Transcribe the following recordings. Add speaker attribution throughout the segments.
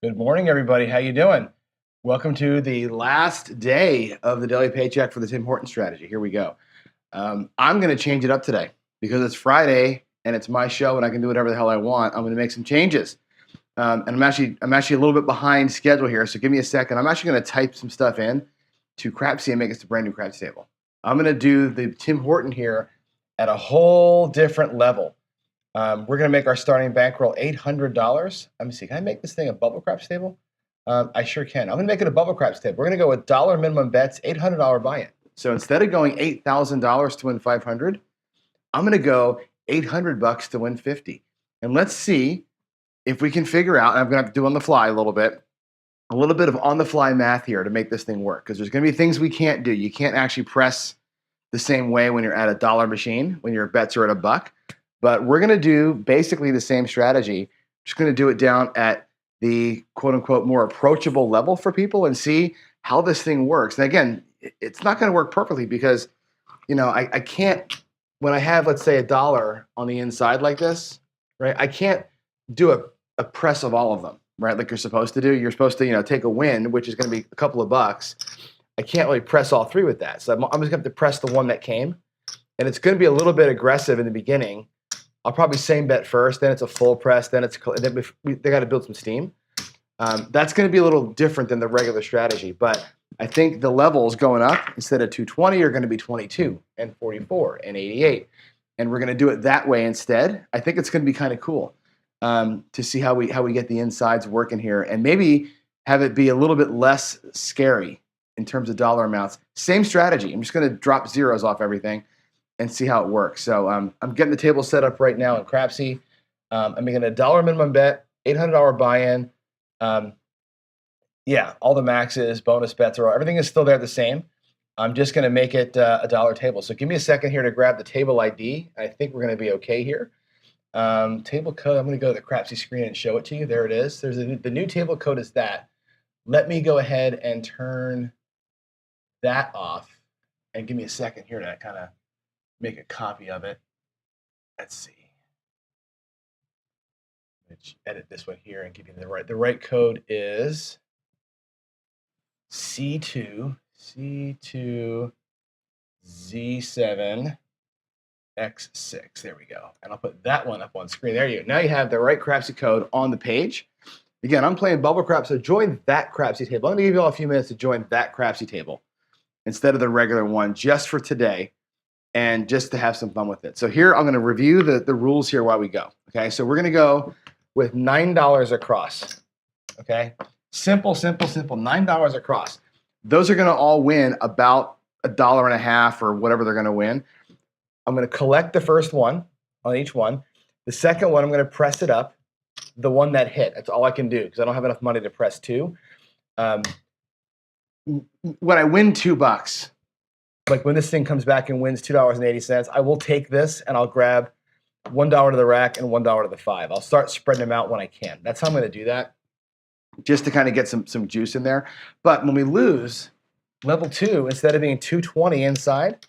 Speaker 1: Good morning, everybody. How you doing? Welcome to the last day of the daily paycheck for the Tim Horton strategy. Here we go. I'm going to change it up today because it's Friday and it's my show and I can do whatever the hell I want. I'm going to make some changes, and I'm actually a little bit behind schedule here. So give me a second. I'm actually going to type some stuff in to Crapsee and make us a brand new Crapsee table. I'm going to do the Tim Horton here at a whole different level. We're going to make our starting bankroll $800. Let me see. Can I make this thing a bubble craps table? I sure can. I'm going to make it a bubble craps table. We're going to go with dollar minimum bets, $800 buy-in. So instead of going $8,000 to win 500, I'm going to go $800 to win 50. And let's see if we can figure out, and I'm going to have to do on the fly a little bit of on the fly math here to make this thing work. Because there's going to be things we can't do. You can't actually press the same way when you're at a dollar machine, when your bets are at a buck. But we're going to do basically the same strategy. Just going to do it down at the quote unquote more approachable level for people and see how this thing works. And again, it's not going to work perfectly because, I can't, when I have, let's say, $1 on the inside like this, right? I can't do a press of all of them, right? Like you're supposed to do. You're supposed to, take a win, which is going to be a couple of bucks. I can't really press all three with that. So I'm just going to have to press the one that came. And it's going to be a little bit aggressive in the beginning. I'll probably same bet first, then it's a full press, then they got to build some steam. That's going to be a little different than the regular strategy, but I think the levels going up instead of 220 are going to be 22 and 44 and 88, and we're going to do it that way instead. I think it's going to be kind of cool to see how we get the insides working here, and maybe have it be a little bit less scary in terms of dollar amounts. Same strategy. I'm just going to drop zeros off everything and see how it works. So I'm getting the table set up right now in Crapsee. I'm making a $1 minimum bet, $800 buy-in. Yeah, all the maxes, bonus bets, everything is still there the same. I'm just going to make it a dollar table. So give me a second here to grab the table ID. I think we're going to be okay here. Table code, I'm going to go to the Crapsee screen and show it to you. There it is. The new table code is that. Let me go ahead and turn that off. And give me a second here to kind of make a copy of it. Let's see. Let's edit this one here and give you the right code is C2 Z7 X6. There we go. And I'll put that one up on screen. There you go. Now you have the right Crapsee code on the page. Again, I'm playing bubble crap, so join that Crapsee table. I'm going to give you all a few minutes to join that Crapsee table instead of the regular one just for today, and just to have some fun with it. So here, I'm going to review the rules here while we go. Okay, so we're going to go with $9 across. Okay, simple, $9 across. Those are going to all win about $1.50 or whatever they're going to win. I'm going to collect the first one on each one. The second one, I'm going to press it up. The one that hit. That's all I can do because I don't have enough money to press two. When I win $2, like when this thing comes back and wins $2.80, I will take this and I'll grab $1 to the rack and $1 to the 5. I'll start spreading them out when I can. That's how I'm going to do that, just to kind of get some juice in there. But when we lose level 2, instead of being $2.20 inside,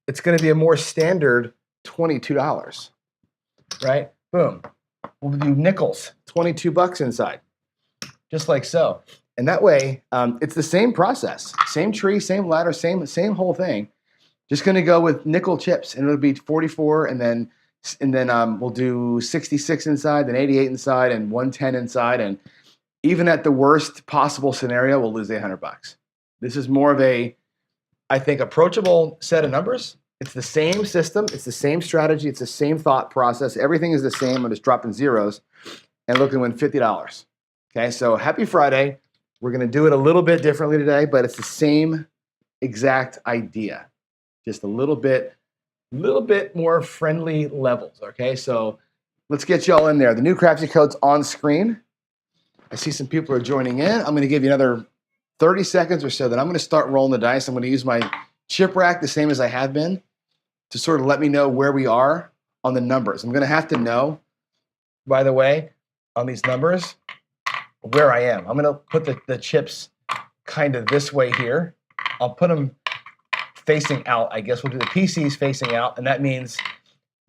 Speaker 1: it's going to be a more standard $22, right? Boom. We'll do nickels, $22 inside, just like so. And that way, it's the same process, same tree, same ladder, same whole thing. Just going to go with nickel chips, and it'll be 44, and then we'll do 66 inside, then 88 inside, and 110 inside. And even at the worst possible scenario, we'll lose $800. This is more of a, I think, approachable set of numbers. It's the same system, it's the same strategy, it's the same thought process. Everything is the same. I'm just dropping zeros and looking to win $50. Okay, so happy Friday. We're going to do it a little bit differently today, but it's the same exact idea, just a little bit more friendly levels. Okay, so let's get you all in there. The new Crapsee code's on screen. I see some people are joining in. I'm going to give you another 30 seconds or so. Then I'm going to start rolling the dice. I'm going to use my chip rack the same as I have been to sort of let me know where we are on the numbers. I'm going to have to know, by the way, on these numbers, where I am. I'm going to put the chips kind of this way here. I'll put them facing out. I guess we'll do the PCs facing out, and that means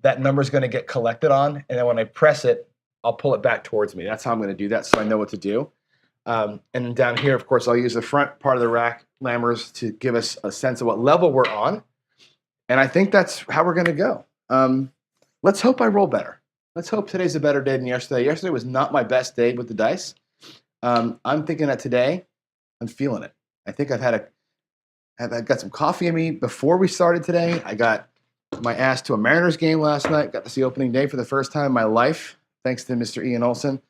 Speaker 1: that number is going to get collected on, and then when I press it, I'll pull it back towards me. That's how I'm going to do that, so I know what to do. And then down here, of course, I'll use the front part of the rack lammers to give us a sense of what level we're on. And I think that's how we're going to go. Let's hope I roll better. Let's hope today's a better day than yesterday. Yesterday was not my best day with the dice. I'm thinking that today I'm feeling it. I think I've got some coffee in me before we started today. I got my ass to a Mariners game last night. Got to see opening day for the first time in my life, thanks to Mr. Ian Olson.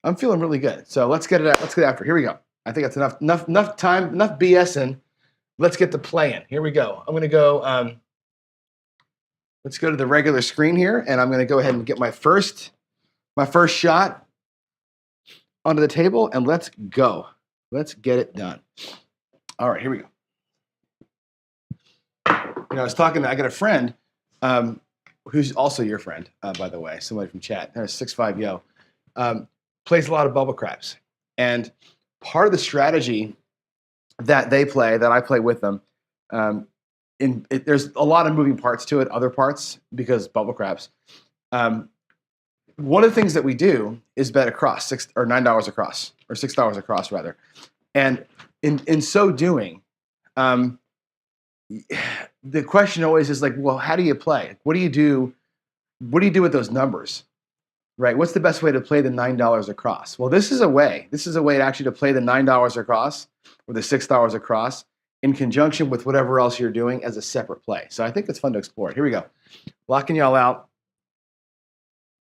Speaker 1: I'm feeling really good. So let's get it out. Let's get after it. Here we go. I think that's enough time, enough BSing. Let's get to playing. Here we go. I'm going to go. Let's go to the regular screen here, and I'm going to go ahead and get my first shot onto the table, and let's go. Let's get it done. All right, here we go. I was talking. I got a friend who's also your friend, by the way, somebody from chat. There's 6'5" Yo. Plays a lot of bubble craps, and part of the strategy that they play, that I play with them, there's a lot of moving parts to it, other parts, because bubble craps. One of the things that we do is bet across $9 across, or $6 across rather, and in so doing, the question always is like, well, how do you play? What do you do? What do you do with those numbers? Right? What's the best way to play the $9 across? Well, this is a way. This is a way to actually play the $9 across or the $6 across in conjunction with whatever else you're doing as a separate play. So I think it's fun to explore it. Here we go. Locking y'all out.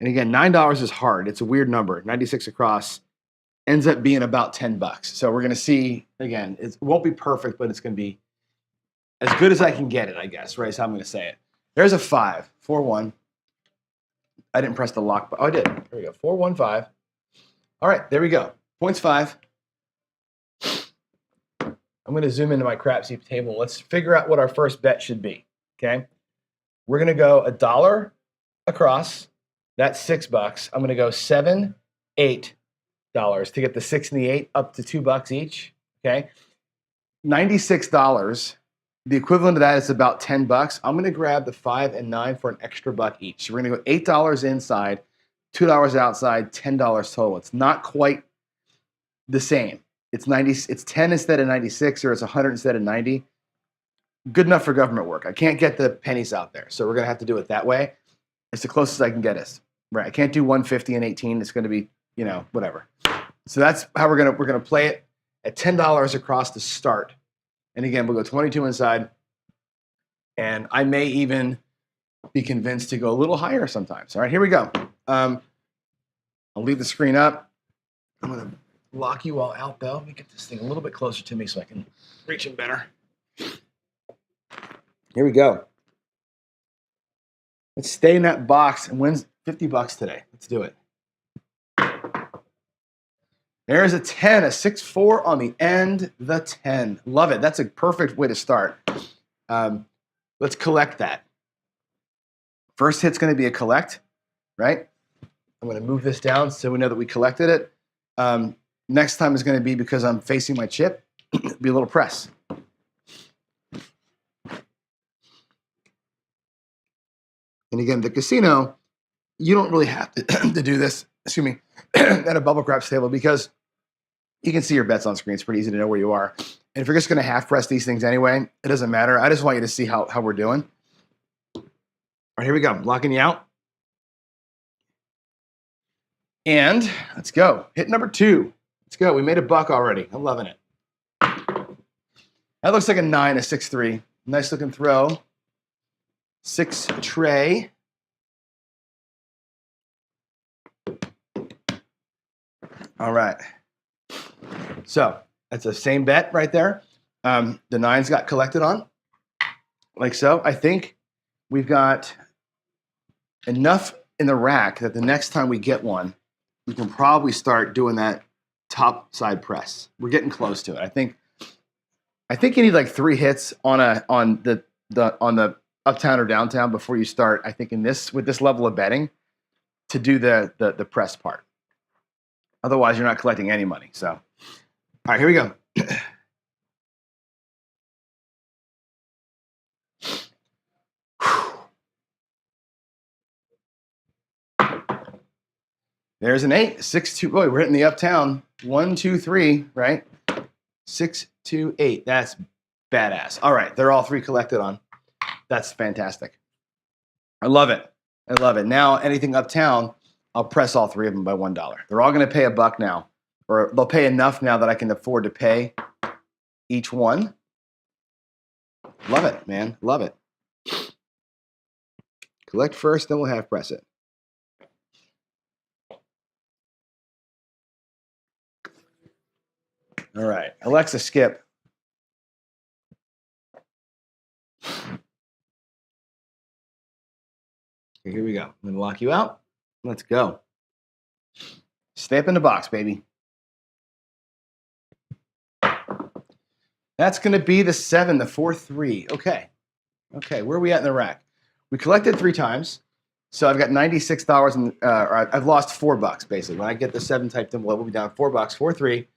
Speaker 1: And again, $9 is hard. It's a weird number. 96 across ends up being about $10. So we're going to see, again, it won't be perfect, but it's going to be as good as I can get it, I guess, right? Is how I'm going to say it. There's a 5, 4-1. I didn't press the lock, but I did. Here we go. 4-1-5. All right, there we go. Points 5. I'm going to zoom into my Crapsee table. Let's figure out what our first bet should be. Okay, we're going to go $1 across. That's $6. I'm going to go $7, $8 to get the 6 and the 8 up to $2 each. Okay, $96. The equivalent of that is about $10. I'm going to grab the 5 and 9 for an extra buck each. So we're going to go $8 inside, $2 outside, $10 total. It's not quite the same. It's 10 instead of 96, or it's 100 instead of 90. Good enough for government work. I can't get the pennies out there, so we're going to have to do it that way. It's the closest I can get us. Right? I can't do 150 and 18. It's going to be, whatever. So that's how we're going to play it at $10 across to start. And again, we'll go 22 inside, and I may even be convinced to go a little higher sometimes. All right, here we go. I'll leave the screen up. I'm going to lock you all out, though. Let me get this thing a little bit closer to me so I can reach them better. Here we go. Let's stay in that box and win $50 today. Let's do it. There's a 10, a 6-4 on the end, the 10. Love it. That's a perfect way to start. Let's collect that. First hit's going to be a collect, right? I'm going to move this down so we know that we collected it. Next time is going to be, because I'm facing my chip, be a little press. And again, the casino, you don't really have to do this, at a bubble craps table, because you can see your bets on screen. It's pretty easy to know where you are. And if you're just going to half press these things anyway, it doesn't matter. I just want you to see how we're doing. All right, here we go. Locking you out. And let's go. Hit number 2. Let's go. We made $1 already. I'm loving it. That looks like a 9, a 6-3. Nice looking throw. 6 tray. All right. So that's the same bet right there. The 9s got collected on, like so. I think we've got enough in the rack that the next time we get one, we can probably start doing that top side press. We're getting close to it. I think you need like 3 hits on the uptown or downtown before you start. I think with this level of betting, to do the press part. Otherwise, you're not collecting any money. So, all right, here we go. There's an 8. 6, 2. Boy, we're hitting the uptown. 1, 2, 3, right? 6, 2, 8. That's badass. All right, they're all 3 collected on. That's fantastic. I love it. I love it. Now, anything uptown, I'll press all 3 of them by $1. They're all going to pay $1 now, or they'll pay enough now that I can afford to pay each one. Love it, man. Love it. Collect first, then we'll half press it. All right, Alexa, skip. Okay, here we go. I'm going to lock you out. Let's go. Stay up in the box, baby. That's going to be the 7, the 4, 3. Okay. Okay, where are we at in the rack? We collected 3 times, so I've got $96, and I've lost $4 basically. When I get the 7 typed in, we'll be down $4, 4, 3.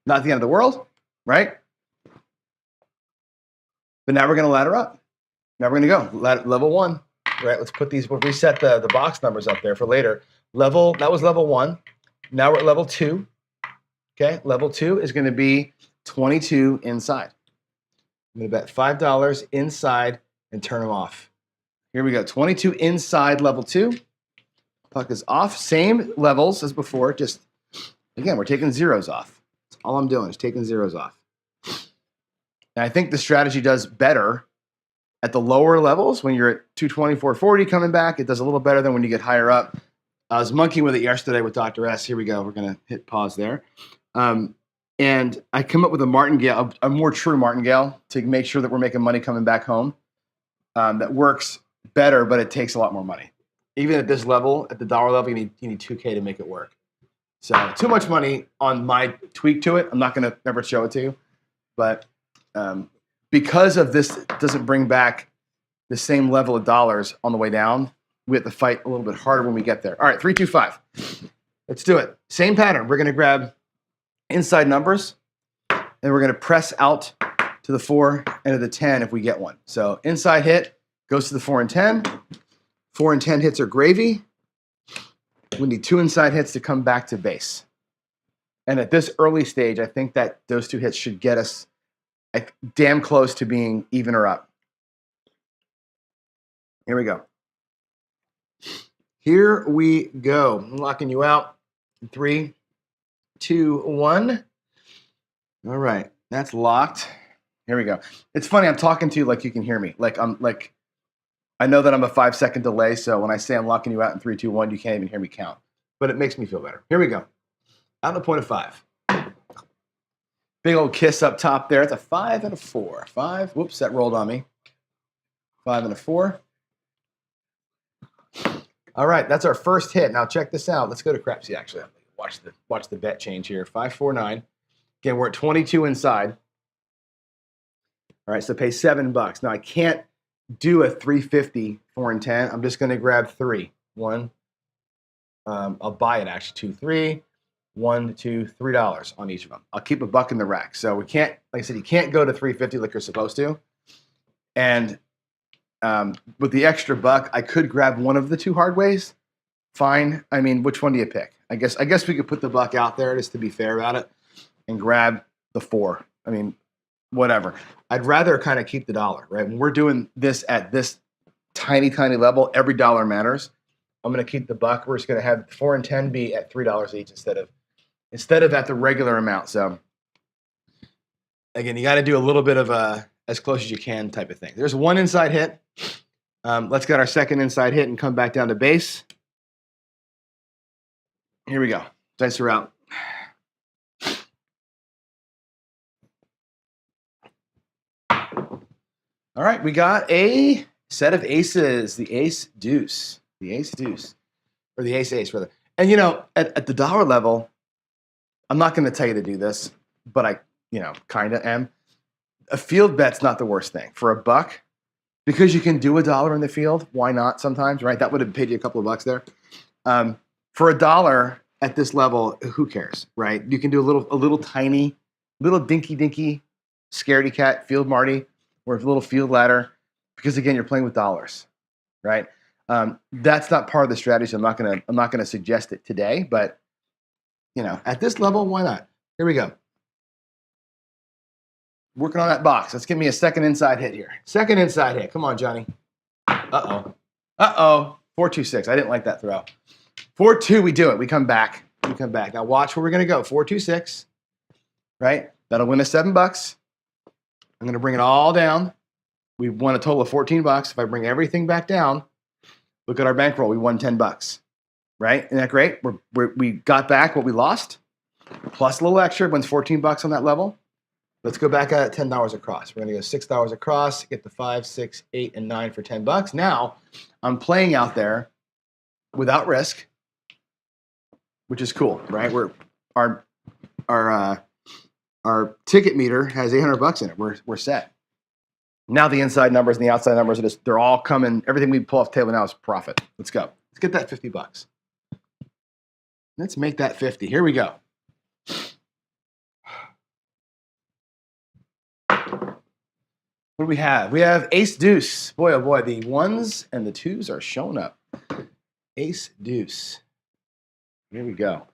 Speaker 1: Not the end of the world, right? But now we're going to ladder up. Now we're going to go level 1, right? Let's put these. We'll reset the box numbers up there for later. That was level 1. Now we're at level 2. Okay, level 2 is going to be 22 inside. I'm going to bet $5 inside and turn them off. Here we go. 22 inside level 2. Puck is off. Same levels as before. Just again, we're taking zeros off. That's all I'm doing is taking zeros off. And I think the strategy does better at the lower levels when you're at 220, 440 coming back. It does a little better than when you get higher up. I was monkeying with it yesterday with Dr. S. Here we go. We're going to hit pause there. And I come up with a martingale, a more true martingale, to make sure that we're making money coming back home. That works better, but it takes a lot more money. Even at this level, at the dollar level, you need 2K to make it work. So too much money on my tweak to it. I'm not going to ever show it to you. But because of this doesn't bring back the same level of dollars on the way down, we have to fight a little bit harder when we get there. All right, 3, 2, 5. Let's do it. Same pattern. We're going to grab inside numbers, and we're going to press out to the 4 and to the 10 if we get one. So inside hit goes to the 4 and 10. 4 and 10 hits are gravy. We need 2 inside hits to come back to base. And at this early stage, I think that those 2 hits should get us damn close to being even or up. Here we go. Here we go. I'm locking you out. 3, 2, 1. All right, that's locked. Here we go. It's funny. I'm talking to you like you can hear me. I know that I'm a 5-second delay, so when I say I'm locking you out in 3, 2, 1, you can't even hear me count. But it makes me feel better. Here we go. Out on a point of 5. Big old kiss up top there. It's a 5 and a 4. 5. Whoops, that rolled on me. 5 and a 4. All right, that's our first hit. Now check this out. Let's go to Crapsee, actually. Watch the bet change here. 5, 4, 9. Again, we're at 22 inside. All right, so pay $7. Now I can't do a 350, 4 and 10. I'm just going to grab 3. 1. I'll buy it actually. 2, 3. 1, 2, $3 on each of them. I'll keep $1 in the rack. So we can't, like I said, you can't go to 350 like you're supposed to. And with the extra $1, I could grab one of the 2 hard ways. Fine. I mean, which one do you pick? I guess we could put the $1 out there just to be fair about it and grab the 4. I mean, whatever. I'd rather kind of keep the $1, right? When we're doing this at this tiny, tiny level, every dollar matters. I'm going to keep the $1. We're just going to have 4 and 10 be at $3 each instead of at the regular amount. So again, you got to do a little bit of a as close as you can type of thing. There's 1 inside hit. Let's get our second inside hit and come back down to base. Here we go. Dice are out. All right, we got a set of aces, the ace deuce. The ace deuce. Or the ace ace, rather. And, at the dollar level, I'm not going to tell you to do this, but I, kind of am. A field bet's not the worst thing. For $1, because you can do $1 in the field, why not sometimes, right? That would have paid you a couple of bucks there. For $1 at this level, who cares, right? You can do a little tiny, little dinky scaredy cat field Marty or a little field ladder because, again, you're playing with dollars, right? That's not part of the strategy, so I'm not gonna suggest it today, but at this level, why not? Here we go. Working on that box. Let's give me a second inside hit here. Second inside hit. Come on, Johnny. Uh-oh. Uh-oh. 4-2-6. I didn't like that throw. 4-2, we do it. We come back. We come back. Now watch where we're gonna go. 4-2-6. Right? That'll win us $7. I'm gonna bring it all down. We won a total of $14. If I bring everything back down, look at our bankroll. We won $10. Right? Isn't that great? We got back what we lost, plus a little extra. Wins $14 on that level. Let's go back at $10 across. We're going to go $6 across, get the 5, 6, 8, and 9 for $10. Now I'm playing out there without risk, which is cool, right? Our ticket meter has $800 in it. We're set. Now the inside numbers and the outside numbers they're all coming. Everything we pull off the table now is profit. Let's go. Let's get that $50. Let's make that 50. Here we go. What do we have? We have ace deuce. Boy, oh boy, the ones and the twos are showing up. Ace deuce. Here we go.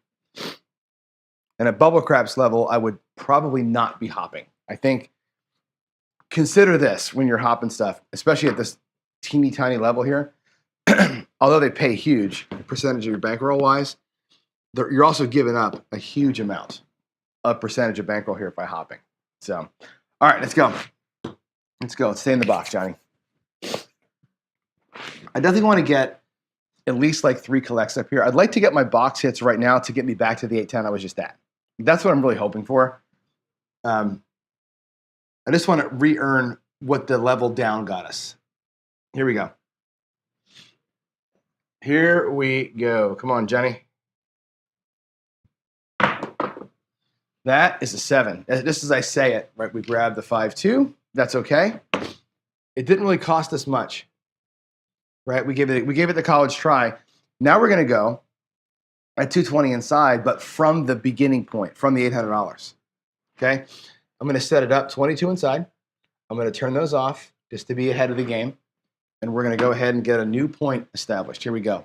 Speaker 1: And at bubble craps level, I would probably not be hopping. I think consider this when you're hopping stuff, especially at this teeny tiny level here. Although they pay huge percentage of your bankroll wise, you're also giving up a huge amount of percentage of bankroll here by hopping. So, all right, let's go. Let's go. Let's stay in the box, Johnny. I definitely want to get at least like 3 collects up here. I'd like to get my box hits right now to get me back to the 810 I was just at. That's what I'm really hoping for. I just want to re-earn what the level down got us. Here we go. Here we go. Come on, Johnny. That is a 7. Just as I say it, right? We grabbed the 5-2. That's okay. It didn't really cost us much, right? We gave it the college try. Now we're going to go at 220 inside, but from the beginning point, from the $800. Okay? I'm going to set it up 22 inside. I'm going to turn those off just to be ahead of the game. And we're going to go ahead and get a new point established. Here we go.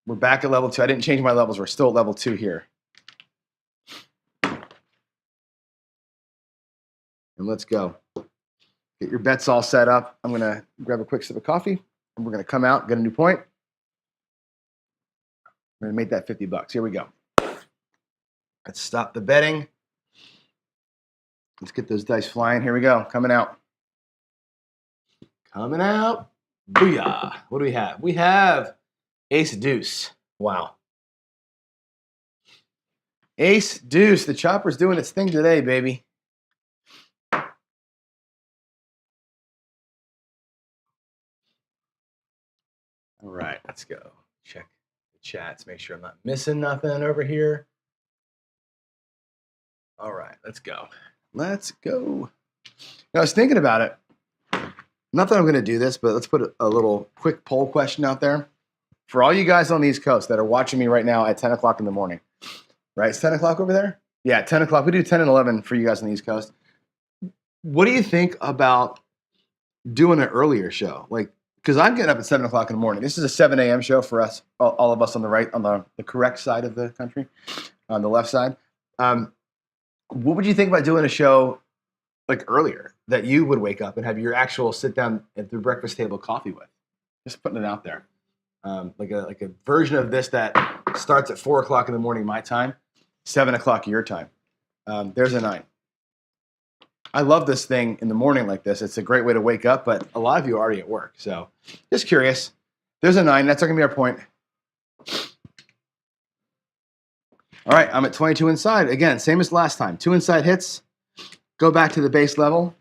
Speaker 1: We're back at level 2. I didn't change my levels. We're still at level 2 here. And let's go. Get your bets all set up. I'm going to grab a quick sip of coffee, and we're going to come out, get a new point. We're going to make that $50. Here we go. Let's stop the betting. Let's get those dice flying. Here we go. Coming out. Coming out. Booyah. What do we have? We have ace deuce. Wow. Ace deuce. The chopper's doing its thing today, baby. All right, let's go. Check the chats, make sure I'm not missing nothing over here. All right, let's go. Let's go. Now, I was thinking about it. Not that I'm going to do this, but let's put a little quick poll question out there. For all you guys on the East Coast that are watching me right now at 10 o'clock in the morning, right? It's 10 o'clock over there? Yeah, 10 o'clock. We do 10 and 11 for you guys on the East Coast. What do you think about doing an earlier show? Like, because I'm getting up at 7 o'clock in the morning. This is a 7 a.m. show for us, all of us on the right, on the correct side of the country, on the left side. What would you think about doing a show like earlier that you would wake up and have your actual sit down at the breakfast table coffee with? Just putting it out there. Like a version of this that starts at 4 o'clock in the morning my time, 7 o'clock your time. There's a 9. I love this thing in the morning like this. It's a great way to wake up, but a lot of you are already at work. So just curious. There's a 9. That's not going to be our point. All right, I'm at 22 inside. Again, same as last time. 2 inside hits. Go back to the base level.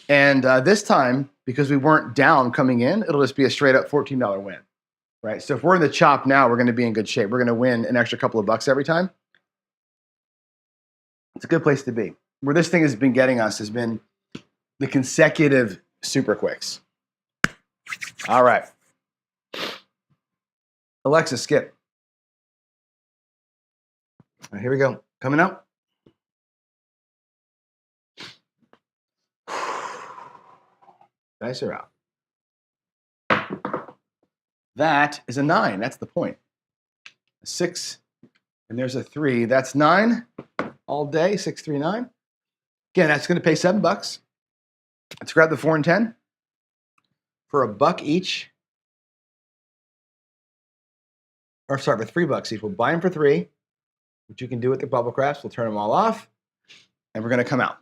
Speaker 1: And this time, because we weren't down coming in, it'll just be a straight up $14 win. Right? So if we're in the chop now, we're going to be in good shape. We're going to win an extra couple of bucks every time. It's a good place to be. Where this thing has been getting us has been the consecutive super quicks. All right. Alexa, skip. All right, here we go. Coming up. Dice are out. That is a 9. That's the point. A 6, and there's a 3. That's 9 all day, 6, 3, 9. Again, that's going to pay $7. Let's grab the 4 and 10 for $1 each. Or sorry, for $3 each. We'll buy them for 3, which you can do with the bubble craps. We'll turn them all off, and we're going to come out.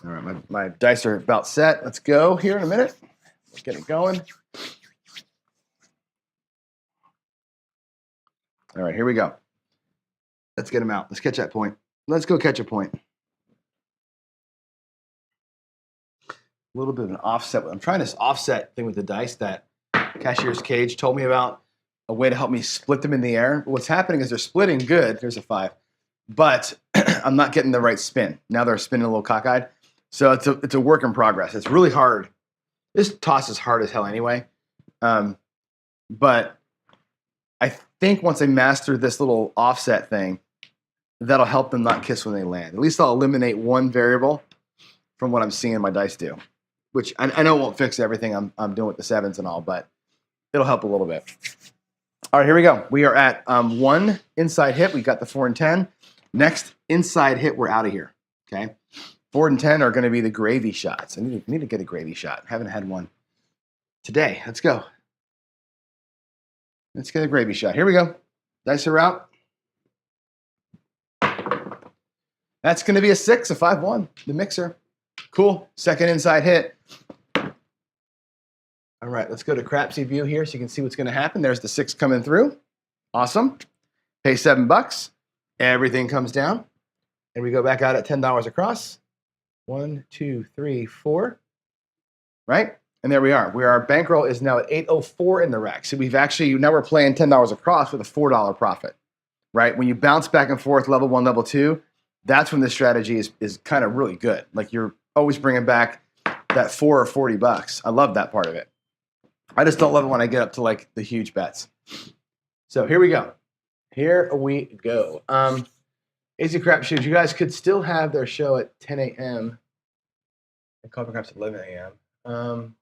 Speaker 1: All right, my dice are about set. Let's go here in a minute. Let's get it going. All right, here we go. Let's get them out. Let's catch that point. Let's go catch a point. A little bit of an offset. I'm trying this offset thing with the dice that Cashier's Cage told me about, a way to help me split them in the air. But what's happening is they're splitting good. There's a 5. But I'm not getting the right spin. Now they're spinning a little cockeyed. So it's a work in progress. It's really hard. This toss is hard as hell anyway. But I think once I master this little offset thing, that'll help them not kiss when they land. At least I'll eliminate one variable from what I'm seeing my dice do, which I know won't fix everything I'm doing with the 7s and all, but it'll help a little bit. All right, here we go. We are at 1 inside hit. We got the 4 and 10. Next inside hit, we're out of here. Okay. 4 and 10 are going to be the gravy shots. I need to get a gravy shot. I haven't had one today. Let's go. Let's get a gravy shot. Here we go. Dice are out. That's going to be a 6, a 5-1, the mixer. Cool. Second inside hit. All right, let's go to Crapsee view here so you can see what's going to happen. There's the 6 coming through. Awesome. Pay $7. Everything comes down. And we go back out at $10 across. 1, 2, 3, 4. Right? And there we are. Our bankroll is now at $8.04 in the rack. So now we're playing $10 across with a $4 profit. Right? When you bounce back and forth, level 1, level 2, that's when this strategy is kind of really good. Like you're always bringing back that $4 or $40. I love that part of it. I just don't love it when I get up to like the huge bets. So here we go. Here we go. AZ Crap Shoes, you guys could still have their show at 10 a.m. and Coffee Craps at 11 a.m.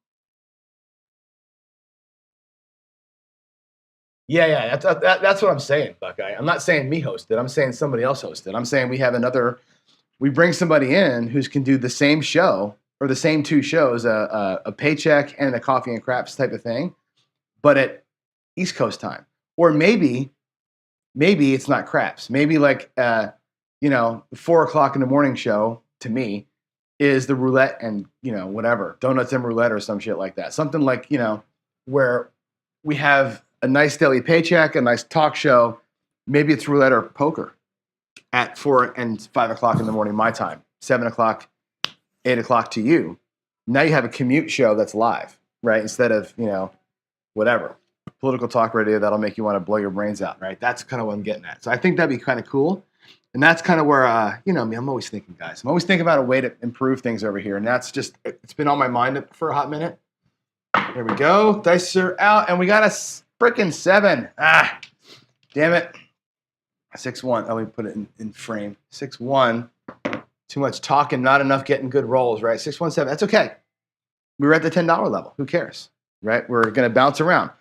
Speaker 1: Yeah, that's what I'm saying, Buckeye. I'm not saying me hosted. I'm saying somebody else hosted. I'm saying we bring somebody in who can do the same show or the same 2 shows, a Paycheck and a Coffee and Craps type of thing, but at East Coast time. Or maybe it's not Craps. Maybe like, the 4 o'clock in the morning show to me is the roulette and, whatever, donuts and roulette or some shit like that. Something like, where we have a nice daily paycheck, a nice talk show. Maybe it's roulette or poker at 4 and 5 o'clock in the morning, my time, 7 o'clock, 8 o'clock to you. Now you have a commute show that's live, right? Instead of, whatever, political talk radio that'll make you want to blow your brains out, right? That's kind of what I'm getting at. So I think that'd be kind of cool. And that's kind of where, me, I'm always thinking, guys. I'm always thinking about a way to improve things over here. And that's just, it's been on my mind for a hot minute. Here we go. Dice are out. And we got a freaking 7. Ah, damn it. 6-1. Oh, let me put it in frame. 6-1. Too much talking, not enough getting good rolls, right? 6-1-7. That's okay. We were at the $10 level. Who cares, right? We're going to bounce around.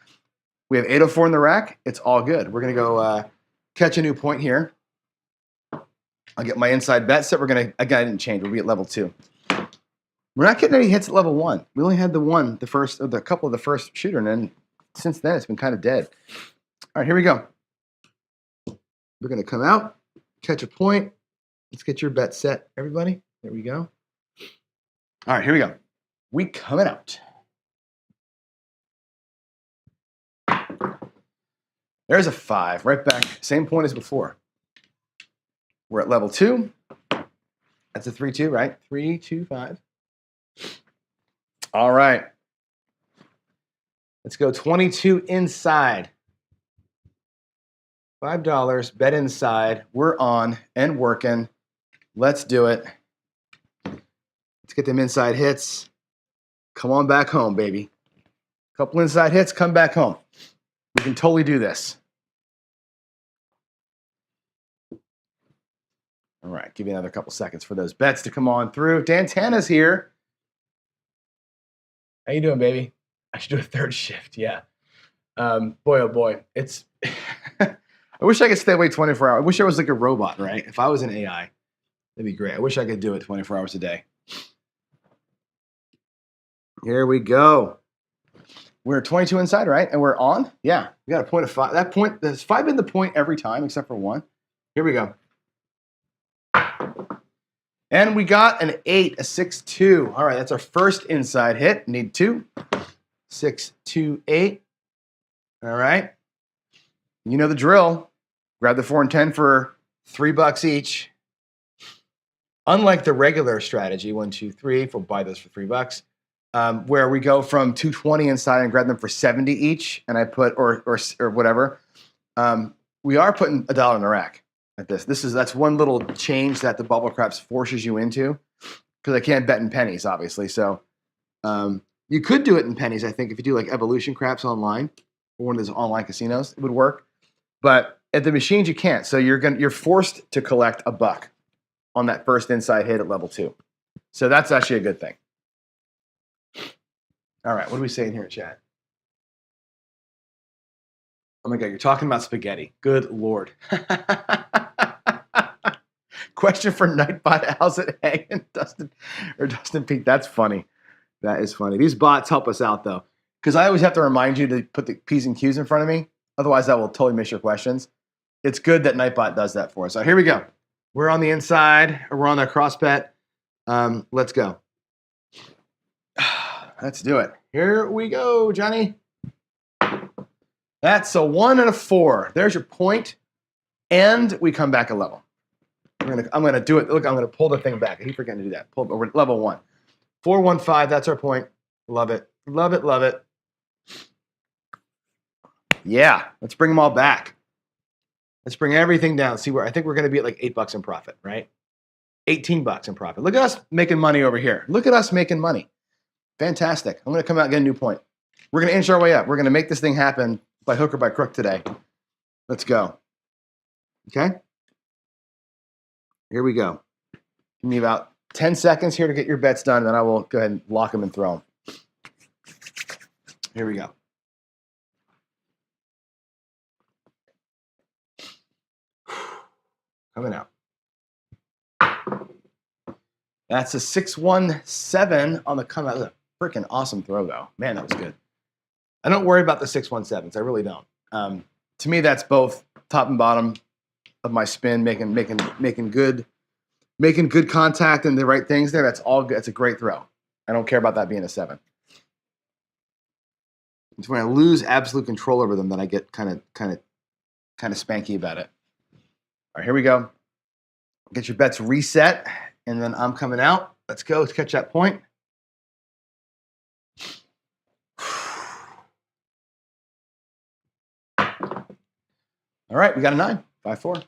Speaker 1: We have 804 in the rack. It's all good. We're going to go catch a new point here. I'll get my inside bet set. Again, I didn't change. We'll be at level 2. We're not getting any hits at level 1. We only had the couple of the first shooter, and then since then it's been kind of dead. All right, here we go. We're going to come out, catch a point. Let's get your bet set, everybody. There we go. All right, here we go. We coming out. There's a 5, right back. Same point as before. We're at level 2. That's a 3-2, right? 3, 2, 5. All right. Let's go 22 inside. $5, bet inside. We're on and working. Let's do it. Let's get them inside hits. Come on back home, baby. Couple inside hits, come back home. We can totally do this. All right, give you another couple seconds for those bets to come on through. Dan Tana's here. How you doing, baby? I should do a third shift. Yeah. Boy, oh boy, it's. I wish I could stay awake 24 hours. I wish I was like a robot, right? If I was an AI, that'd be great. I wish I could do it 24 hours a day. Here we go. We're 22 inside, right? And we're on. Yeah, we got a point of 5. That point, there's 5 in the point every time except for 1. Here we go. And we got an 8, a 6-2. All right, that's our first inside hit. Need 2. 6, 2, 8. All right. You know the drill. Grab the 4 and 10 for $3 each. Unlike the regular strategy, 1, 2, 3, if we'll buy those for $3, where we go from 220 inside and grab them for 70 each, and I put or whatever. We are putting $1 in the rack at this. That's one little change that the bubble craps forces you into, because I can't bet in pennies, obviously. So you could do it in pennies, I think, if you do like evolution craps online or one of those online casinos, it would work. But at the machines, you can't. So you're forced to collect $1 on that first inside hit at level 2. So that's actually a good thing. All right, what are we saying here in chat? Oh my God, you're talking about spaghetti. Good Lord. Question for Nightbot. How's it hanging, Dustin Pete? That's funny. That is funny. These bots help us out, though, because I always have to remind you to put the P's and Q's in front of me. Otherwise, that will totally miss your questions. It's good that Nightbot does that for us. So here we go. We're on the inside, or we're on the cross bet. Let's go. Let's do it. Here we go, Johnny. That's a 1 and a 4. There's your point, and we come back a level. I'm gonna do it. Look, I'm gonna pull the thing back. I keep forgetting to do that. We're level 1. 4, 1, 5. That's our point. Love it. Love it. Love it. Yeah. Let's bring them all back. Let's bring everything down. See where I think we're gonna be at like $8 in profit, right? $18 in profit. Look at us making money over here. Look at us making money. Fantastic. I'm gonna come out and get a new point. We're gonna inch our way up. We're gonna make this thing happen by hook or by crook today. Let's go. Okay. Here we go. Give me about 10 seconds here to get your bets done, and then I will go ahead and lock them and throw them. Here we go. Coming out. That's a 617 on the come out. That's a freaking awesome throw, though. Man, that was good. I don't worry about the 617s. I really don't. To me, that's both top and bottom of my spin, making good contact and the right things there. That's all good. It's a great throw. I don't care about that being a 7. It's when I lose absolute control over them that I get kind of spanky about it. All right, here we go. Get your bets reset, and then I'm coming out. Let's go. Let's catch that point. All right, we got a 9. 5, 4.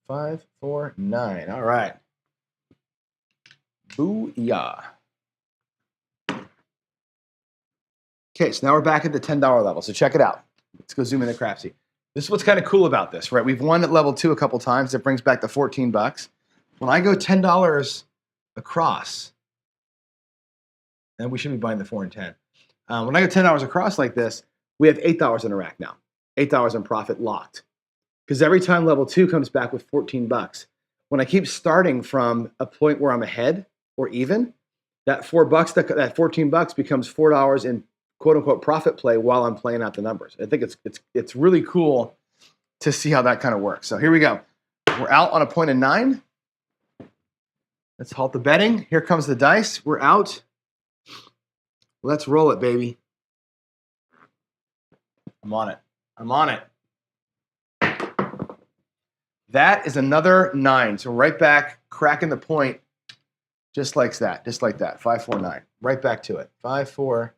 Speaker 1: 5, 4, 9. All right. Booyah. Okay, so now we're back at the $10 level. So check it out. Let's go zoom in the Crapsee. This is what's kind of cool about this, right? We've won at level 2 a couple times. That brings back the $14. When I go $10 across, and we should be buying the 4 and 10. When I go $10 across like this, we have $8 in a rack now. $8 in profit locked. Because every time level 2 comes back with $14, when I keep starting from a point where I'm ahead or even, that $4, that $14 becomes $4 in quote unquote profit play while I'm playing out the numbers. I think it's really cool to see how that kind of works. So here we go. We're out on a point of 9. Let's halt the betting. Here comes the dice. We're out. Let's roll it, baby. I'm on it. I'm on it. That is another 9. So right back, cracking the point, just like that. Just like that. 5, 4, 9. Right back to it. 5, 4.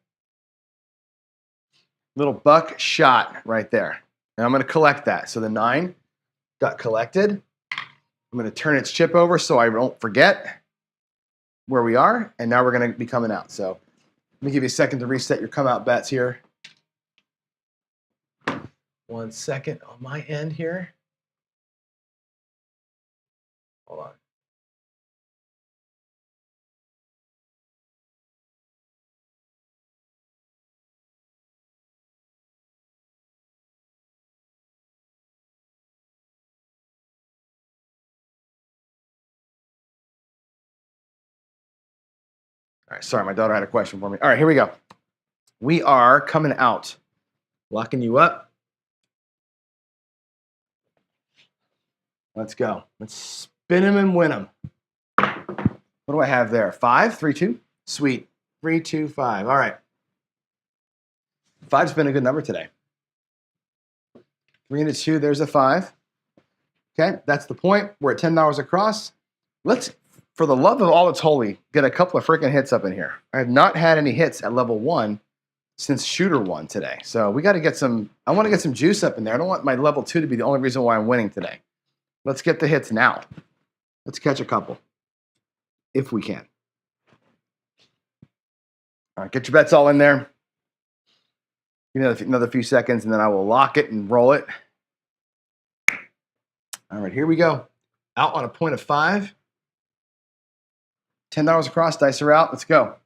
Speaker 1: Little buck shot right there. And I'm going to collect that. So the 9 got collected. I'm going to turn its chip over so I don't forget where we are. And now we're going to be coming out. So let me give you a second to reset your come out bets here. 1 second on my end here. Hold on. All right, sorry, my daughter had a question for me. All right, here we go. We are coming out, locking you up. Let's go. Let's spin them and win them. What do I have there? 5, 3, 2. Sweet. 3, 2, 5. All right. 5's been a good number today. 3 and a 2. There's a 5. Okay, that's the point. We're at $10 across. Let's, for the love of all that's holy, get a couple of freaking hits up in here. I have not had any hits at level 1 since shooter 1 today. So we got to get some, I want to get some juice up in there. I don't want my level 2 to be the only reason why I'm winning today. Let's get the hits now. Let's catch a couple, if we can. All right, get your bets all in there. Give me another few seconds, and then I will lock it and roll it. All right, here we go. Out on a point of 5. $10 across, dice are out. Let's go.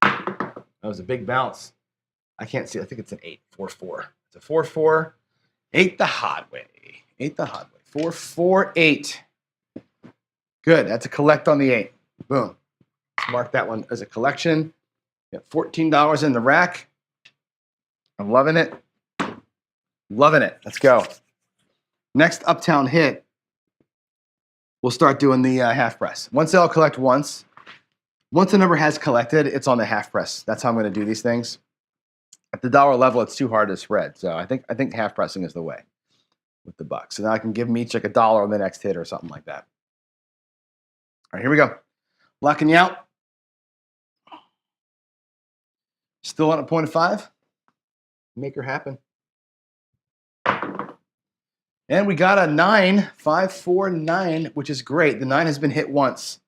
Speaker 1: That was a big bounce. I can't see. I think it's an 8. 4, 4. It's a 4, 4. 8 the hard way. 8 the hard way. 4, 4, 8. Good. That's a collect on the 8. Boom. Let's mark that one as a collection. Got $14 in the rack. I'm loving it. Loving it. Let's go. Next uptown hit, we'll start doing the half press. Once they'll collect once the number has collected, it's on the half press. That's how I'm going to do these things. At the dollar level, it's too hard to spread. So I think half pressing is the way with the bucks. So now I can give them each like $1 on the next hit or something like that. All right, here we go. Locking you out. Still on a point of 5. Make her happen. And we got a 9, 5, 4, 9, which is great. The 9 has been hit once.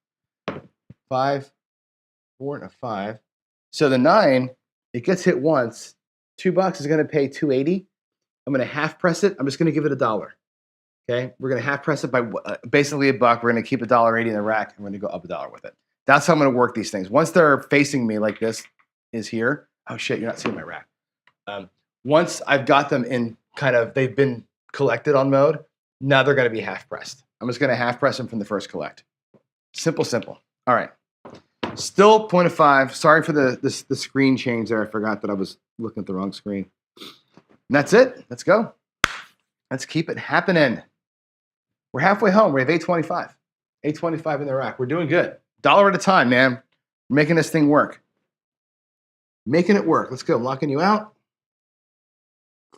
Speaker 1: 5, 4, and a 5. So the 9, it gets hit once. $2 is going to pay $2.80. I'm going to half press it. I'm just going to give it $1. Okay, we're going to half press it by basically $1. We're going to keep $1.80 in the rack. I'm going to go up $1 with it. That's how I'm going to work these things. Once they're facing me like this is here. Oh shit, you're not seeing my rack. Once I've got them in kind of, they've been collected on mode, now they're going to be half pressed. I'm just going to half press them from the first collect. Simple, simple. All right. Still point of 5. Sorry for the screen change there. I forgot that I was looking at the wrong screen. And that's it. Let's go. Let's keep it happening. We're halfway home. We have 825. 825 in the rack. We're doing good. $1 at a time, man. We're making this thing work. Making it work. Let's go. I'm locking you out.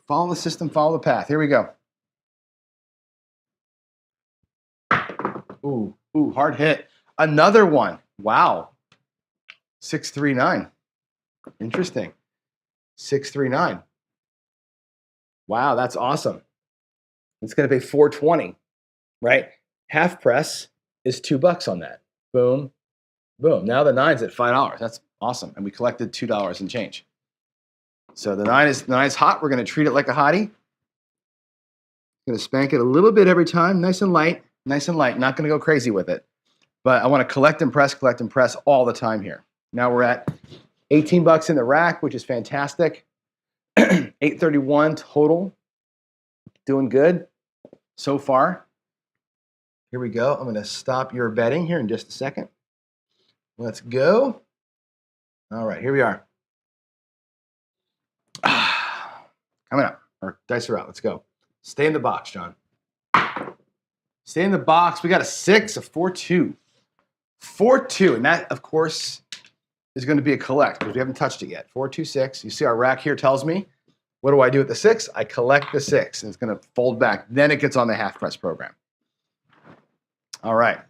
Speaker 1: Follow the system. Follow the path. Here we go. Ooh, hard hit. Another one. Wow. 639. Interesting. 639. Wow, that's awesome. It's going to pay $4.20, right? Half press is $2 on that. Boom, boom. Now the 9's at $5. That's awesome. And we collected $2 and change. So the 9 is hot. We're going to treat it like a hottie. Going to spank it a little bit every time. Nice and light. Nice and light. Not going to go crazy with it. But I want to collect and press all the time here. Now we're at $18 in the rack, which is fantastic. 831 total. Doing good so far. Here we go. I'm going to stop your betting here in just a second. Let's go. All right, here we are. Coming up. Our dice are out. Let's go. Stay in the box, John. Stay in the box. We got a 6, a 4-2. 4-2. And that, of course, is going to be a collect because we haven't touched it yet. 4-2-6. You see our rack here tells me, what do I do with the 6? I collect the 6, and it's going to fold back. Then it gets on the half press program. All right.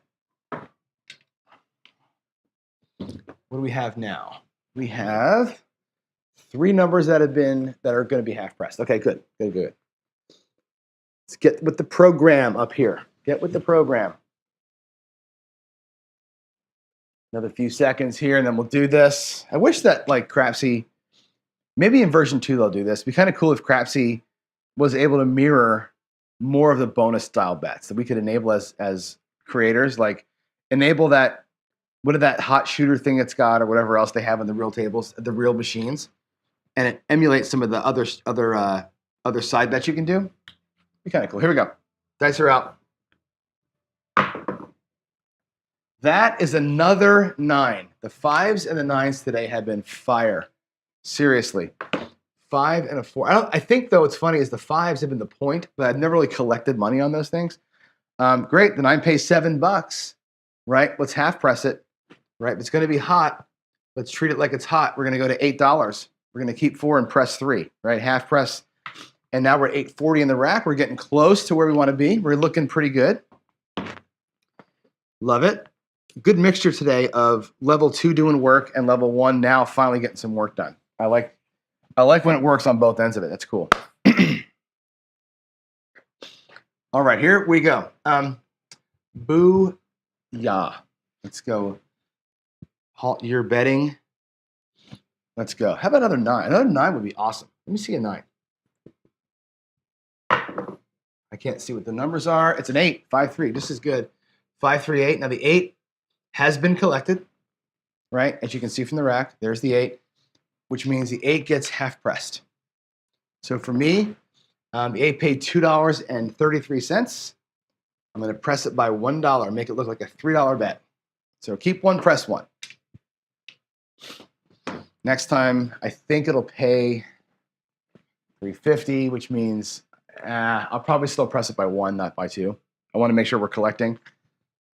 Speaker 1: What do we have now? We have 3 numbers that are going to be half pressed. Okay, good. Let's get with the program up here. Get with the program. Another few seconds here, and then we'll do this. I wish that, like, Crapsee, maybe in version 2 they'll do this. It'd be kind of cool if Crapsee was able to mirror more of the bonus style bets that we could enable as creators, like enable that, what is that hot shooter thing it's got or whatever else they have on the real tables, the real machines, and it emulates some of the other side bets you can do. Be kind of cool. Here we go. Dice are out. That is another 9. The 5s and the 9s today have been fire. Seriously. 5 and a 4. I think though it's funny is the 5s have been the point, but I've never really collected money on those things. Great. The 9 pays $7, right? Let's half press it, right? It's going to be hot. Let's treat it like it's hot. We're going to go to $8. We're going to keep 4 and press 3, right? Half press. And now we're at $8.40 in the rack. We're getting close to where we want to be. We're looking pretty good. Love it. Good mixture today of level 2 doing work and level 1 now finally getting some work done. I like when it works on both ends of it. That's cool. All right, here we go. Boo-yah. Let's go. Halt your betting. Let's go. How about another 9? Another 9 would be awesome. Let me see a 9. I can't see what the numbers are. It's an 8, 5-3. This is good. 5-3-8. Now the 8 has been collected, right? As you can see from the rack, there's the 8, which means the 8 gets half pressed. So for me, the 8 paid $2.33. I'm going to press it by $1, make it look like a $3 bet. So keep 1, press 1. Next time, I think it'll pay $3.50, which means I'll probably still press it by 1, not by 2. I want to make sure we're collecting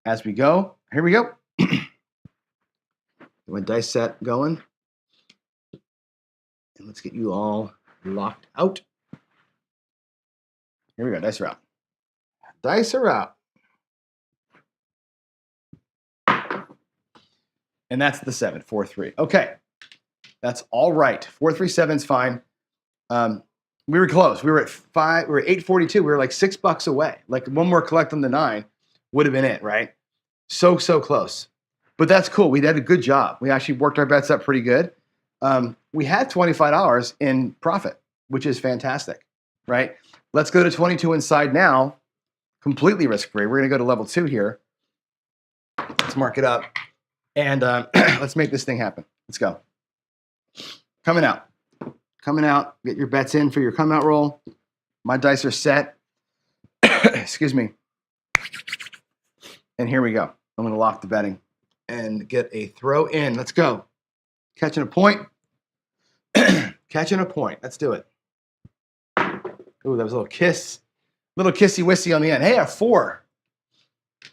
Speaker 1: as we go. Here we go. My dice set going. And let's get you all locked out. Here we go. Dice are out. Dice are out. And that's the 7, 4-3. Okay. That's all right. 4-3-7 is fine. We were close. We were at 5. We were at 8.42. We were like $6 away. Like one more collect on the 9 would have been it, right? So close. But that's cool. We did a good job. We actually worked our bets up pretty good. We had $25 in profit, which is fantastic, right? Let's go to 22 inside now, completely risk-free. We're going to go to level 2 here. Let's mark it up. And let's make this thing happen. Let's go. Coming out. Coming out. Get your bets in for your come out roll. My dice are set. Excuse me. And here we go. I'm going to lock the betting and get a throw in. Let's go. Catching a point. Catching a point. Let's do it. Ooh, that was a little kiss. Little kissy-wissy on the end. Hey, a 4.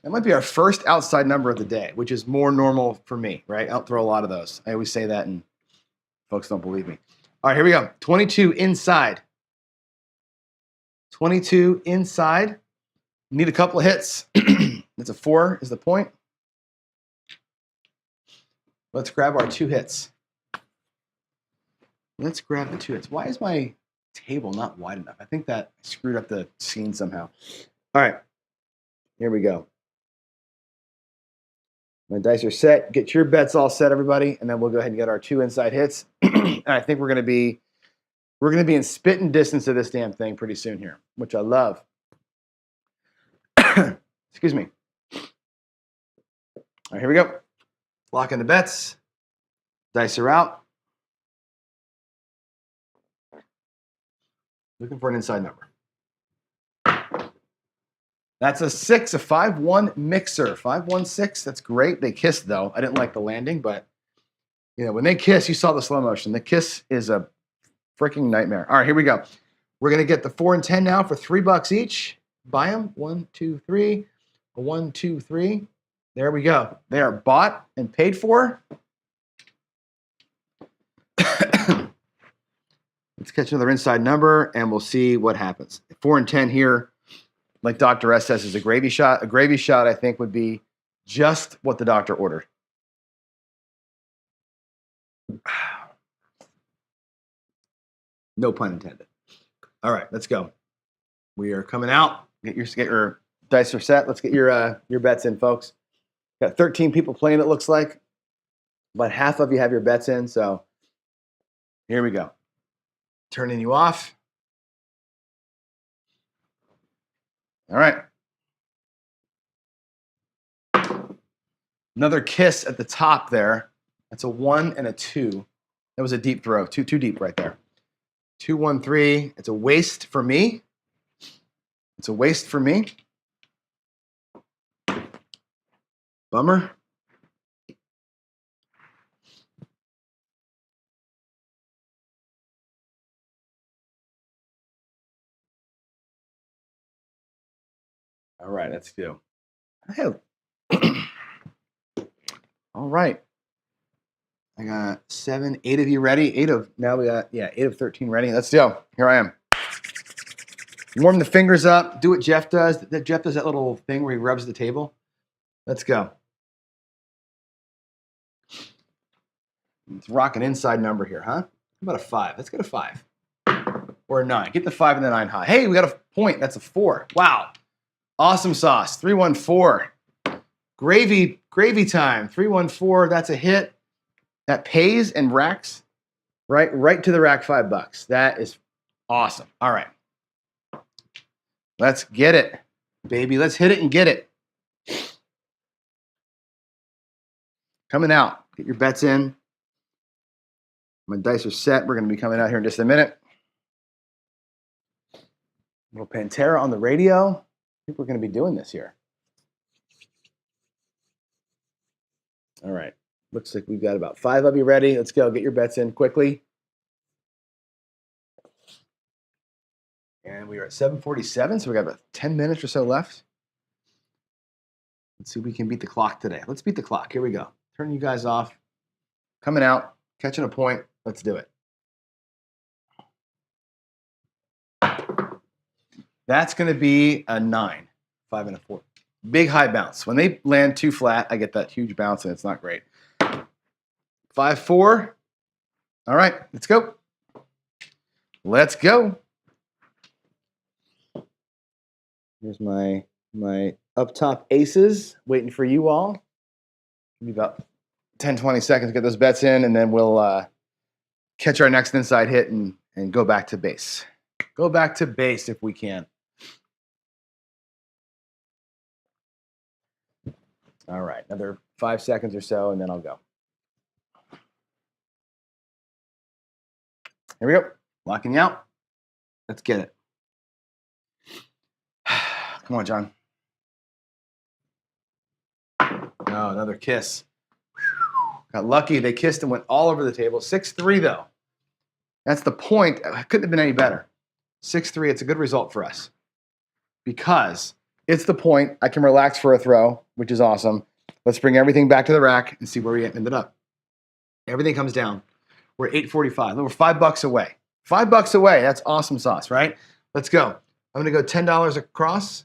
Speaker 1: That might be our first outside number of the day, which is more normal for me, right? I don't throw a lot of those. I always say that and folks don't believe me. All right, here we go. 22 inside. 22 inside. Need a couple of hits. That's a 4 is the point. Let's grab our 2 hits. Let's grab the 2 hits. Why is my table not wide enough? I think that screwed up the scene somehow. All right, here we go. My dice are set. Get your bets all set, everybody, and then we'll go ahead and get our 2 inside hits. And I think we're going to be in spitting distance of this damn thing pretty soon here, which I love. Excuse me. All right, here we go. Lock in the bets. Dice are out. Looking for an inside number. That's a 6, a 5-1 mixer. 5-1-6. That's great. They kissed, though. I didn't like the landing, but you know, when they kiss, you saw the slow motion. The kiss is a freaking nightmare. All right, here we go. We're going to get the 4 and 10 now for $3 each. Buy them. 1, 2, 3. 1, 2, 3. There we go. They are bought and paid for. Let's catch another inside number, and we'll see what happens. 4 and 10 here, like Dr. S says, is a gravy shot. A gravy shot, I think, would be just what the doctor ordered. No pun intended. All right, let's go. We are coming out. Get your dice are set. Let's get your bets in, folks. Got 13 people playing, it looks like. About half of you have your bets in, so here we go. Turning you off. All right. Another kiss at the top there. That's a 1 and a 2. That was a deep throw. Too deep right there. 2, 1, 3. It's a waste for me. It's a waste for me. Bummer. All right, let's do. All right. I got 7, 8 of you ready. 8 of, now we got, 8 of 13 ready. Let's go. Here I am. Warm the fingers up. Do what Jeff does. Jeff does that little thing where he rubs the table. Let's go. Let's rock an inside number here, huh? How about a 5? Let's get a 5. Or a 9. Get the 5 and the 9 high. Hey, we got a point. That's a 4. Wow. Awesome sauce. 314. Gravy time. 314. That's a hit. That pays and racks. Right to the rack, $5. That is awesome. All right. Let's get it, baby. Let's hit it and get it. Coming out. Get your bets in. My dice are set. We're going to be coming out here in just a minute. Little Pantera on the radio. I think we're going to be doing this here. All right. Looks like we've got about 5 of you ready. Let's go. Get your bets in quickly. And we are at 7:47, so we got about 10 minutes or so left. Let's see if we can beat the clock today. Let's beat the clock. Here we go. Turn you guys off. Coming out. Catching a point. Let's do it. That's going to be a 9, 5 and a 4. Big high bounce. When they land too flat, I get that huge bounce, and it's not great. 5, 4. All right, let's go. Let's go. Here's my up top aces waiting for you all. Give me about 10, 20 seconds to get those bets in, and then we'll catch our next inside hit and go back to base. Go back to base if we can. All right, another 5 seconds or so, and then I'll go. Here we go. Locking you out. Let's get it. Come on, John. No, another kiss. Got lucky. They kissed and went all over the table. 6-3, though. That's the point. It couldn't have been any better. 6-3, it's a good result for us. Because it's the point. I can relax for a throw, which is awesome. Let's bring everything back to the rack and see where we ended up. Everything comes down. We're 8:45. We're $5 away. $5 away. That's awesome sauce, right? Let's go. I'm going to go $10 across.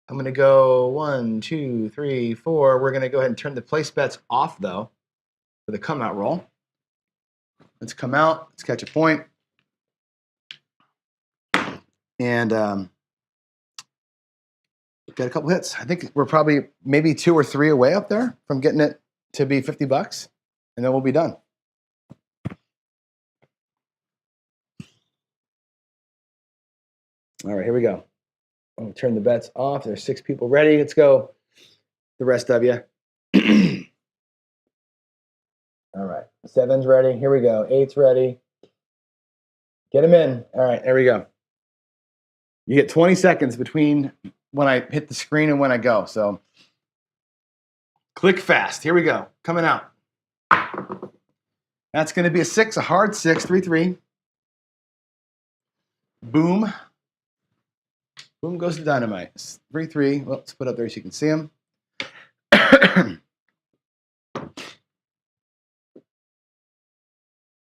Speaker 1: I'm going to go 1, 2, 3, 4. We're going to go ahead and turn the place bets off, though, for the come out roll. Let's come out. Let's catch a point. And got a couple hits. I think we're probably maybe 2 or 3 away up there from getting it to be $50, and then we'll be done. All right, here we go. I'm going to turn the bets off. There's 6 people ready. Let's go. The rest of you. All right. 7's ready. Here we go. 8's ready. Get them in. All right, there we go. You get 20 seconds between when I hit the screen and when I go. So click fast. Here we go. Coming out. That's going to be a 6, a hard 6, 3-3. Boom. Boom goes the dynamite. 3-3. Well, let's put it up there so you can see them.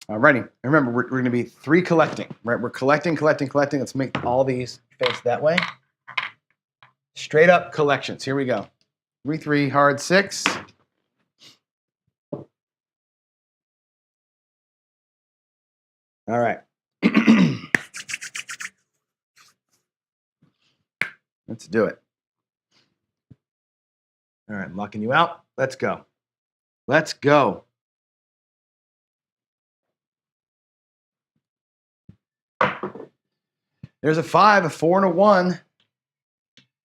Speaker 1: Alrighty. Remember, we're going to be 3 collecting, right? We're collecting. Let's make all these face that way. Straight up collections. Here we go. 3-3, hard 6. All right. Let's do it. All right, I'm locking you out. Let's go. Let's go. There's a 5, a 4, and a 1.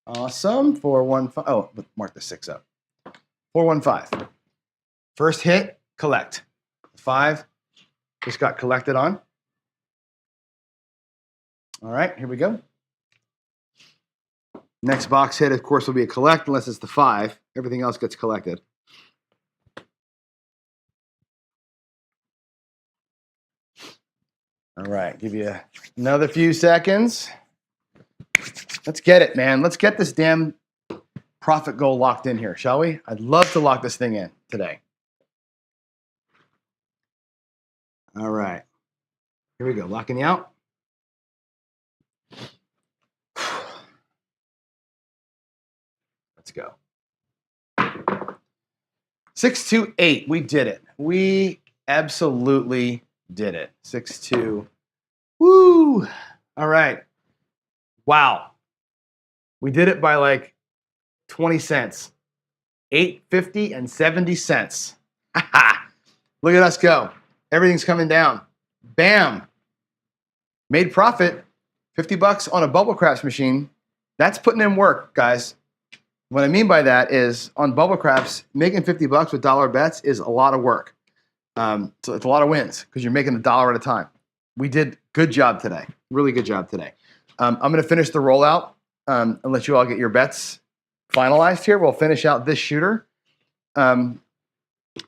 Speaker 1: Awesome. 415. Oh, mark the 6 up. 415. First hit, collect. 5 just got collected on. All right, here we go. Next box hit, of course, will be a collect unless it's the 5. Everything else gets collected. All right, give you another few seconds. Let's get it, man. Let's get this damn profit goal locked in here, shall we? I'd love to lock this thing in today. All right, here we go. Locking you out. Let's go. 628. We did it. We absolutely did it. 6-2. Woo! All right. Wow. We did it by like 20 cents. 8.50 and 70 cents. Look at us go. Everything's coming down. Bam. Made profit. $50 on a bubble craps machine. That's putting in work, guys. What I mean by that is on bubble craps, making $50 with dollar bets is a lot of work. So it's a lot of wins because you're making $1 at a time. We did good job today. Really good job today. I'm going to finish the rollout and let you all get your bets finalized here. We'll finish out this shooter. And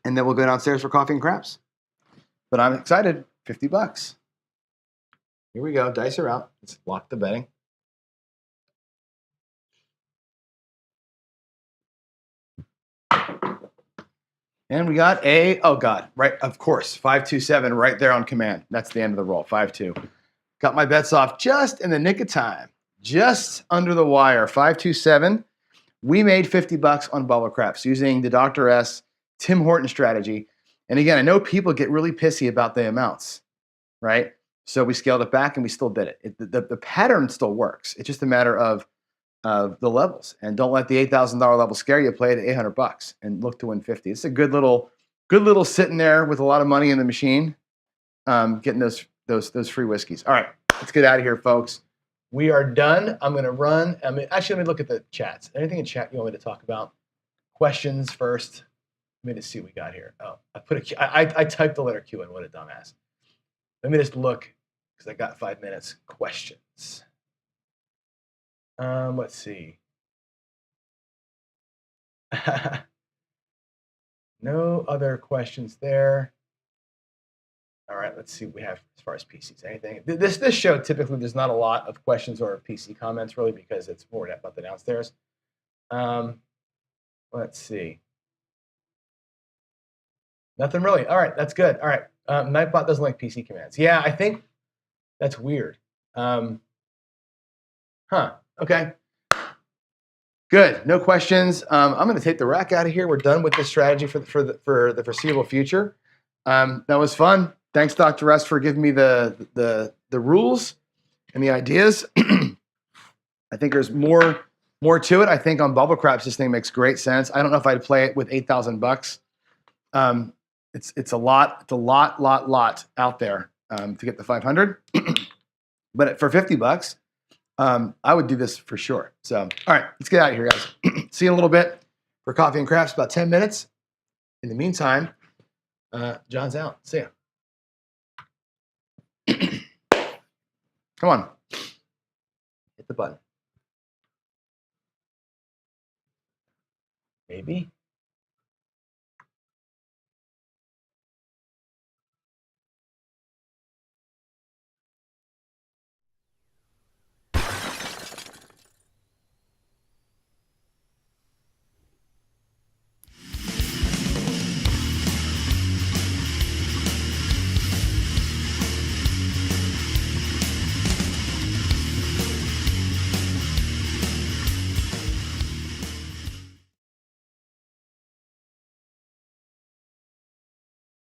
Speaker 1: then we'll go downstairs for coffee and craps. But I'm excited. $50. Here we go. Dice are out. Let's lock the betting. And we got oh God, right, of course, 527 right there on command. That's the end of the roll, 5-2. Got my bets off just in the nick of time, just under the wire, 527. We made $50 on bubble craps using the Dr. S Tim Horton strategy. And again, I know people get really pissy about the amounts, right? So we scaled it back and we still did it. The pattern still works. It's just a matter of the levels, and don't let the $8,000 level scare you. Play at $800 and look to win 50. It's a good little sitting there with a lot of money in the machine, getting those free whiskeys. All right, let's get out of here, folks. We are done. I'm going to run. Actually, let me look at the chats. Anything in chat you want me to talk about? Questions first. Let me just see what we got here. Oh, I typed the letter Q in. What a dumbass. Let me just look because I got 5 minutes. Questions. Let's see. No other questions there. All right, let's see what we have as far as PCs. Anything? This show, typically, there's not a lot of questions or PC comments, really, because it's more about the downstairs. Let's see. Nothing really. All right, that's good. All right. Nightbot doesn't like PC commands. Yeah, I think that's weird. Okay. Good. No questions. I'm going to take the rack out of here. We're done with this strategy for the foreseeable future. That was fun. Thanks, Dr. S, for giving me the rules and the ideas. I think there's more to it. I think on bubble craps, this thing makes great sense. I don't know if I'd play it with $8,000. It's a lot. It's a lot out there to get the 500. But for $50. I would do this for sure. So, all right, let's get out of here, guys. See you in a little bit for coffee and crafts, about 10 minutes. In the meantime, John's out. See ya. Come on. Hit the button. Maybe.